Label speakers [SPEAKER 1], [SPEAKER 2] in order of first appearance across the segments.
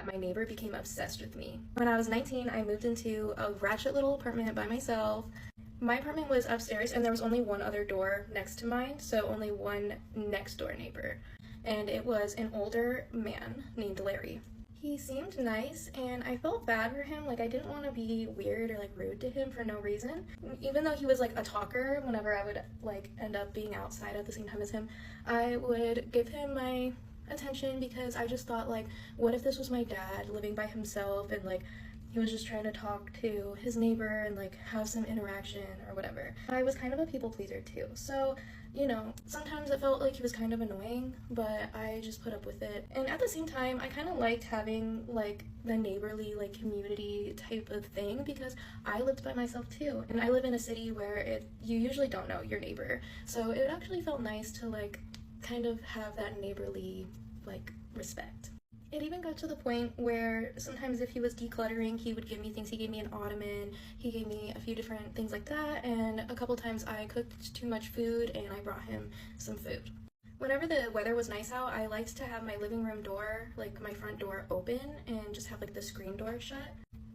[SPEAKER 1] My neighbor became obsessed with me. When I was 19, I moved into a ratchet little apartment by myself. My apartment was upstairs and there was only one other door next to mine, so only one next door neighbor. And it was an older man named Larry. He seemed nice and I felt bad for him. Like, I didn't want to be weird or like rude to him for no reason. Even though he was like a talker, whenever I would like end up being outside at the same time as him, I would give him my attention because I just thought, like, what if this was my dad living by himself and like he was just trying to talk to his neighbor and like have some interaction or whatever. I was kind of a people pleaser too, so you know, sometimes it felt like he was kind of annoying, but I just put up with it. And at the same time, I kind of liked having like the neighborly like community type of thing because I lived by myself too, and I live in a city where you usually don't know your neighbor, so it actually felt nice to like kind of have that neighborly like respect. It even got to the point where sometimes if he was decluttering, he would give me things. He gave me an ottoman, he gave me a few different things like that, and a couple times I cooked too much food and I brought him some food. Whenever the weather was nice out, I liked to have my living room door, like my front door, open and just have like the screen door shut.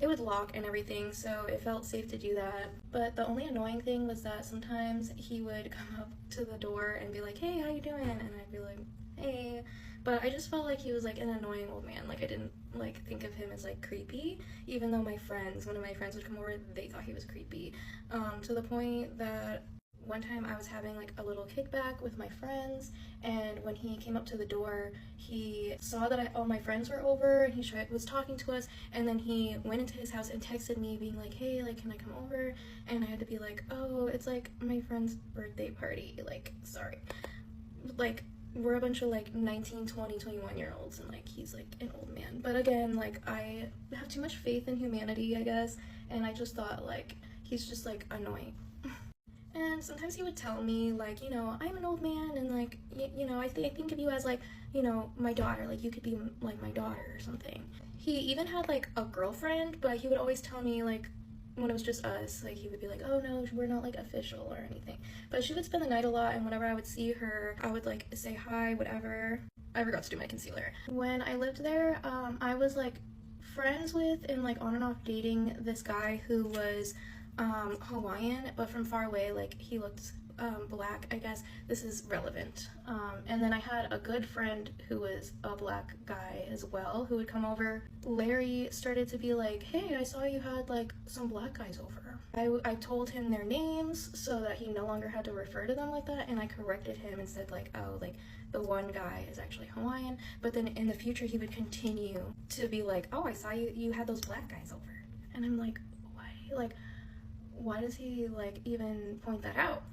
[SPEAKER 1] It would lock and everything, so it felt safe to do that. But the only annoying thing was that sometimes he would come up to the door and be like, "Hey, how you doing?" And I'd be like, "Hey." But I just felt like he was like an annoying old man. Like, I didn't like think of him as like creepy, even though one of my friends would come over, they thought he was creepy. To the point that one time I was having like a little kickback with my friends, and when he came up to the door, he saw that all my friends were over and he was talking to us, and then he went into his house and texted me being like, "Hey, like, can I come over?" And I had to be like, "Oh, it's like my friend's birthday party, like, sorry." Like, we're a bunch of like 19, 20, 21-year-olds, and like he's like an old man. But again, like, I have too much faith in humanity, I guess, and I just thought like he's just like annoying. And sometimes he would tell me like, you know, "I'm an old man and like, you know, I think of you as like, you know, my daughter, like you could be like my daughter or something." He even had like a girlfriend, but he would always tell me like when it was just us, like he would be like, "Oh no, we're not like official or anything." But she would spend the night a lot, and whenever I would see her, I would like say hi, whatever. I forgot to do my concealer. When I lived there, I was like friends with and like on and off dating this guy who was Hawaiian, but from far away. Like, he looked black, I guess. This is relevant. And then I had a good friend who was a black guy as well who would come over. Larry started to be like, "Hey, I saw you had like some black guys over." I told him their names so that he no longer had to refer to them like that, and I corrected him and said like, "Oh, like the one guy is actually Hawaiian." But then in the future he would continue to be like, "Oh, I saw you had those black guys over." And I'm like, why? Like, why does he like even point that out?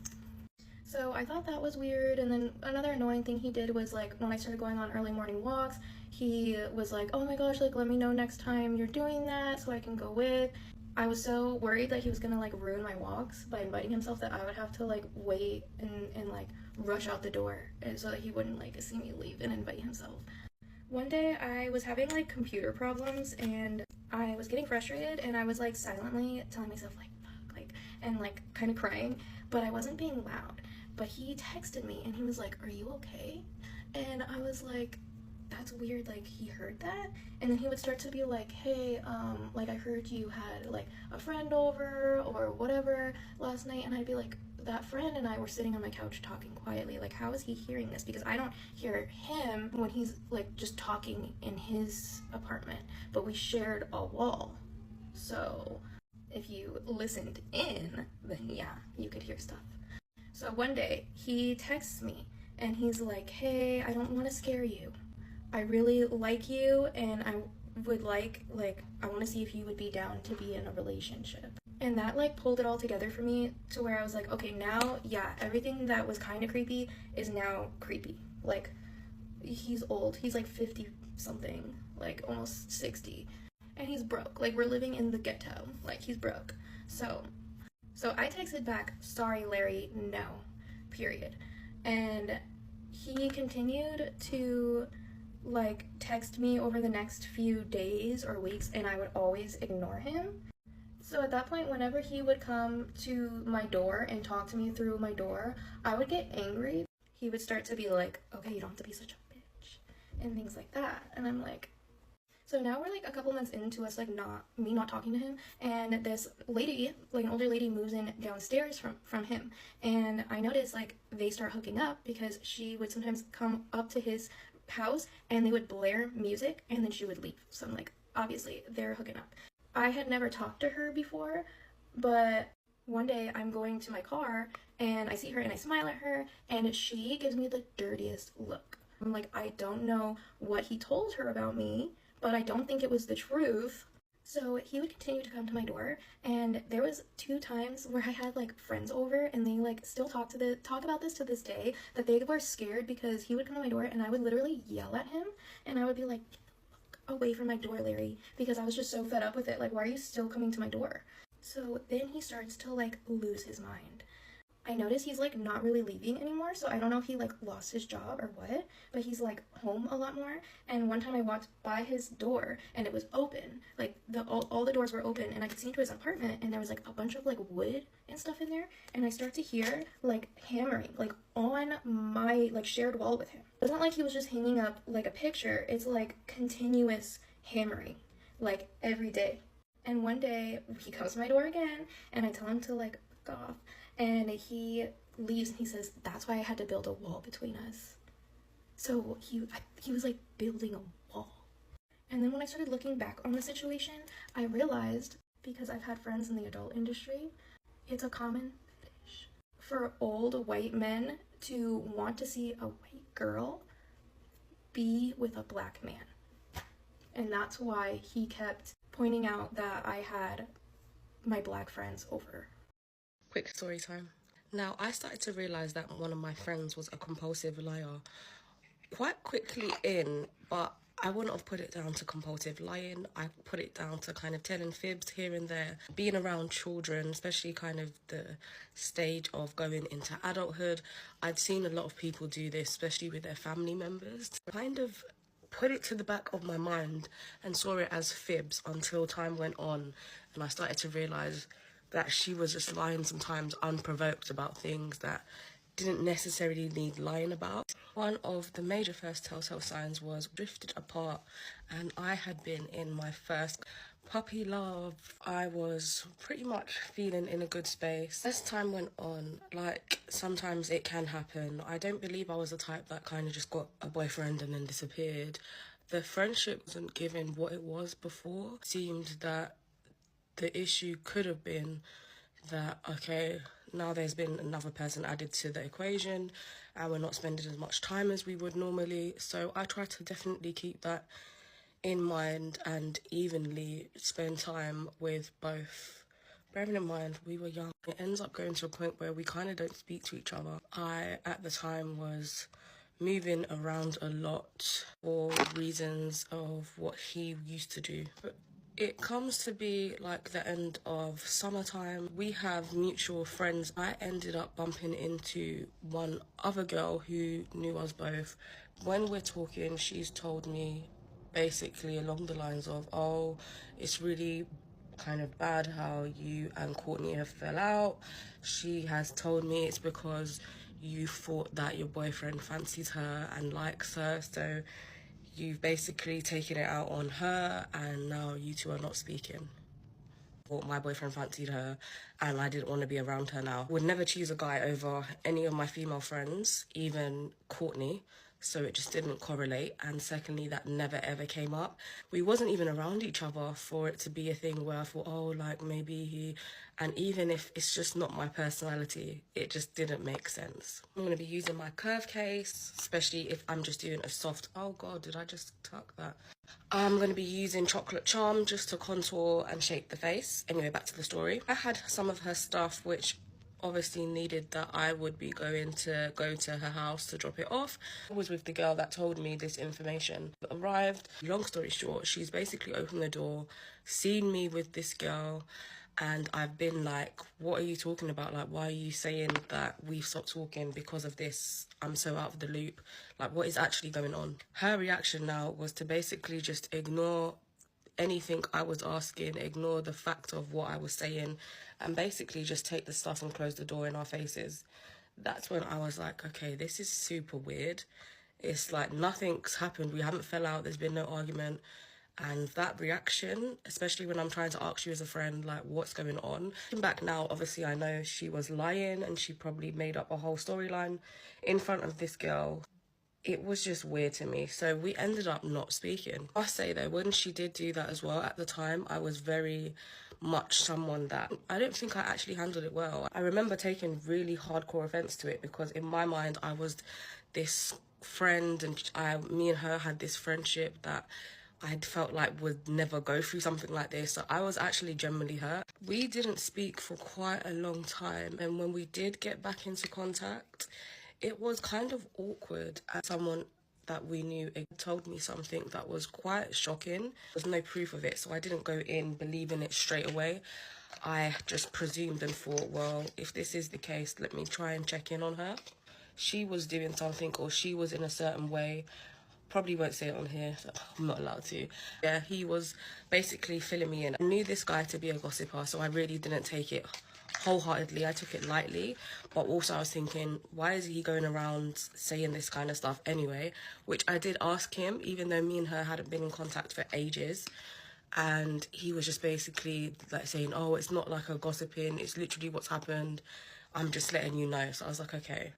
[SPEAKER 1] So I thought that was weird. And then another annoying thing he did was like when I started going on early morning walks, he was like, "Oh my gosh, like let me know next time you're doing that so I can go with." I was so worried that he was gonna like ruin my walks by inviting himself that I would have to like wait and like rush out the door so that he wouldn't like see me leave and invite himself. One day I was having like computer problems and I was getting frustrated, and I was like silently telling myself like, "Fuck," like, and like kind of crying, but I wasn't being loud. But he texted me and he was like, "Are you okay?" And I was like, that's weird, like he heard that. And then he would start to be like, "Hey, like I heard you had like a friend over or whatever last night." And I'd be like, "That friend and I were sitting on my couch talking quietly. Like, how is he hearing this?" Because I don't hear him when he's like just talking in his apartment, but we shared a wall. So if you listened in, then yeah, you could hear stuff. So one day he texts me and he's like, "Hey, I don't want to scare you. I really like you and I would like I want to see if you would be down to be in a relationship." And that like pulled it all together for me to where I was like, okay, now yeah, everything that was kind of creepy is now creepy. Like, he's old. He's like 50 something, like almost 60. And he's broke. Like, we're living in the ghetto. Like, he's broke. So I texted back, "Sorry, Larry, no, period." And he continued to like text me over the next few days or weeks, and I would always ignore him. So at that point, whenever he would come to my door and talk to me through my door, I would get angry. He would start to be like, "Okay, you don't have to be such a bitch," and things like that. And I'm like, So now we're like a couple months into us like not talking to him, and this lady, like an older lady, moves in downstairs from him, and I noticed like they start hooking up because she would sometimes come up to his house and they would blare music and then she would leave. So I'm like, obviously they're hooking up. I had never talked to her before, but one day I'm going to my car and I see her and I smile at her and she gives me the dirtiest look. I'm like, I don't know what he told her about me, but I don't think it was the truth. So he would continue to come to my door, and there was 2 times where I had like friends over, and they like still talk about this to this day, that they were scared because he would come to my door, and I would literally yell at him, and I would be like, "Get the fuck away from my door, Larry," because I was just so fed up with it. Like, why are you still coming to my door? So then he starts to like lose his mind. I notice he's like not really leaving anymore, so I don't know if he like lost his job or what, but he's like home a lot more. And one time I walked by his door and it was open, like all the doors were open, and I could see into his apartment, and there was like a bunch of like wood and stuff in there, and I start to hear like hammering like on my like shared wall with him. It's not like he was just hanging up like a picture, it's like continuous hammering like every day. And one day he comes to my door again and I tell him to like fuck off. And he leaves and he says, "That's why I had to build a wall between us." So he was like building a wall. And then when I started looking back on the situation, I realized, because I've had friends in the adult industry, it's a common fetish for old white men to want to see a white girl be with a black man. And that's why he kept pointing out that I had my black friends over.
[SPEAKER 2] Quick story time. Now, I started to realise that one of my friends was a compulsive liar quite quickly but I wouldn't have put it down to compulsive lying. I put it down to kind of telling fibs here and there. Being around children, especially kind of the stage of going into adulthood, I'd seen a lot of people do this, especially with their family members. Kind of put it to the back of my mind and saw it as fibs until time went on and I started to realise that she was just lying sometimes unprovoked about things that didn't necessarily need lying about. One of the major first telltale signs was drifted apart, and I had been in my first puppy love. I was pretty much feeling in a good space. As time went on, like, sometimes it can happen. I don't believe I was the type that kind of just got a boyfriend and then disappeared. The friendship wasn't given what it was before. It seemed that the issue could have been that, okay, now there's been another person added to the equation and we're not spending as much time as we would normally. So I try to definitely keep that in mind and evenly spend time with both. Bearing in mind, we were young. It ends up going to a point where we kind of don't speak to each other. I, at the time, was moving around a lot for reasons of what he used to do. But it comes to be like the end of summertime. We have mutual friends. I ended up bumping into one other girl who knew us both. When we're talking, she's told me basically along the lines of, "Oh, it's really kind of bad how you and Courtney have fell out." She has told me it's because you thought that your boyfriend fancies her and likes her, so you've basically taken it out on her and now you two are not speaking. Well, my boyfriend fancied her and I didn't want to be around her now. Would never choose a guy over any of my female friends, even Courtney, so it just didn't correlate. And secondly, that never ever came up. We wasn't even around each other for it to be a thing where I thought, oh, like maybe he... And even if it's just not my personality, it just didn't make sense. I'm going to be using my curve case, especially if I'm just doing a soft... Oh God, did I just tuck that? I'm going to be using Chocolate Charm just to contour and shape the face. Anyway, back to the story. I had some of her stuff which obviously needed that I would be going to go to her house to drop it off. I was with the girl that told me this information. Arrived, long story short, she's basically opened the door, seen me with this girl, and I've been like, what are you talking about? Like, why are you saying that we've stopped talking because of this? I'm so out of the loop. Like, what is actually going on? Her reaction now was to basically just ignore anything I was asking, ignore the fact of what I was saying, and basically just take the stuff and close the door in our faces. That's when I was like, okay, this is super weird. It's like nothing's happened. We haven't fell out. There's been no argument. And that reaction, especially when I'm trying to ask you as a friend, like, what's going on? Looking back now, obviously, I know she was lying and she probably made up a whole storyline in front of this girl. It was just weird to me. So we ended up not speaking. I must say though, when she did do that as well, at the time, I was very much someone that I don't think I actually handled it well. I remember taking really hardcore offense to it because in my mind, I was this friend and me and her had this friendship that I felt like would never go through something like this. So I was actually genuinely hurt. We didn't speak for quite a long time. And when we did get back into contact, it was kind of awkward. As someone that we knew told me something that was quite shocking. There was no proof of it, so I didn't go in believing it straight away. I just presumed and thought, well, if this is the case, let me try and check in on her. She was doing something or she was in a certain way. Probably won't say it on here, so I'm not allowed to. Yeah, he was basically filling me in. I knew this guy to be a gossiper, so I really didn't take it wholeheartedly. I took it lightly, but also I was thinking, why is he going around saying this kind of stuff anyway? Which I did ask him, even though me and her hadn't been in contact for ages. And he was just basically like saying, oh, it's not like a gossiping, it's literally what's happened. I'm just letting you know. So I was like, okay.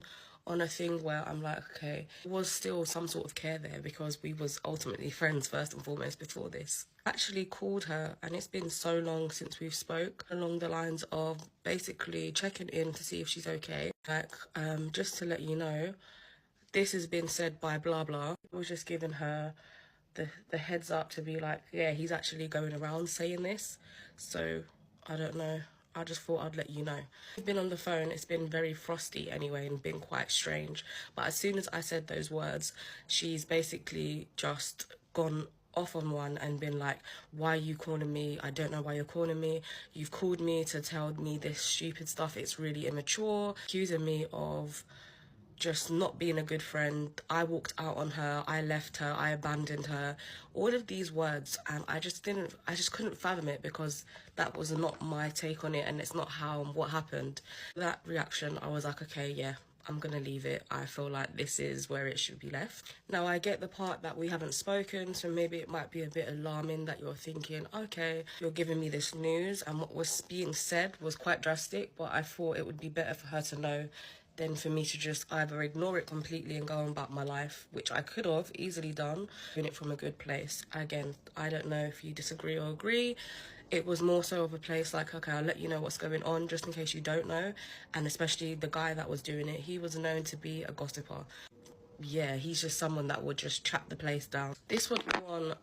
[SPEAKER 2] On a thing where I'm like, okay, there was still some sort of care there because we was ultimately friends first and foremost before this. I actually called her and it's been so long since we've spoke, along the lines of basically checking in to see if she's okay. Like, just to let you know, this has been said by blah blah. I was just giving her the heads up to be like, yeah, he's actually going around saying this. So I don't know. I just thought I'd let you know. We've been on the phone, it's been very frosty anyway and been quite strange. But as soon as I said those words, she's basically just gone off on one and been like, why are you calling me? I don't know why you're calling me. You've called me to tell me this stupid stuff. It's really immature. Accusing me of just not being a good friend. I walked out on her, I left her, I abandoned her. All of these words, and I just couldn't fathom it because that was not my take on it and it's not how and what happened. That reaction, I was like, okay, yeah, I'm gonna leave it. I feel like this is where it should be left. Now I get the part that we haven't spoken, so maybe it might be a bit alarming that you're thinking, okay, you're giving me this news and what was being said was quite drastic, but I thought it would be better for her to know than for me to just either ignore it completely and go on about my life, which I could have easily done, doing it from a good place. Again, I don't know if you disagree or agree. It was more so of a place like, okay, I'll let you know what's going on just in case you don't know. And especially the guy that was doing it, he was known to be a gossiper. Yeah, he's just someone that would just chat the place down. This would go on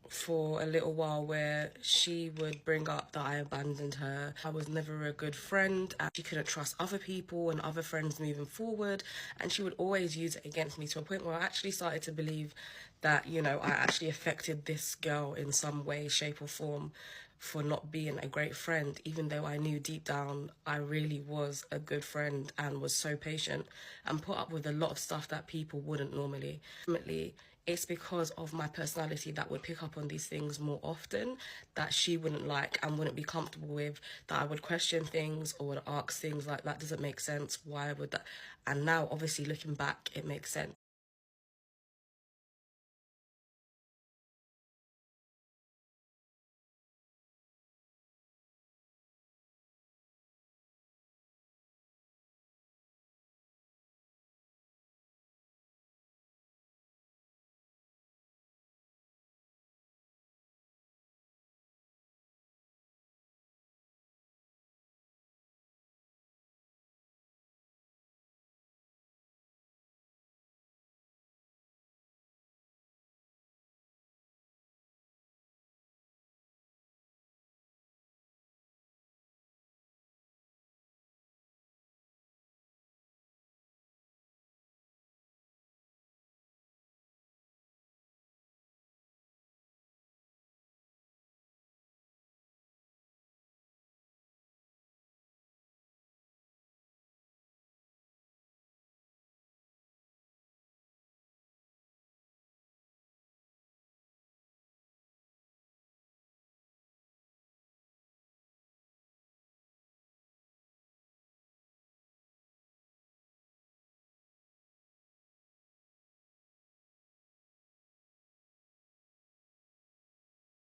[SPEAKER 2] for a little while where she would bring up that I abandoned her. I was never a good friend and she couldn't trust other people and other friends moving forward, and she would always use it against me to a point where I actually started to believe that, you know, I actually affected this girl in some way, shape or form for not being a great friend, even though I knew deep down I really was a good friend and was so patient and put up with a lot of stuff that people wouldn't normally. Ultimately, it's because of my personality that would pick up on these things more often that she wouldn't like and wouldn't be comfortable with, that I would question things or would ask things like, that doesn't make sense, why would that? And now obviously looking back, it makes sense.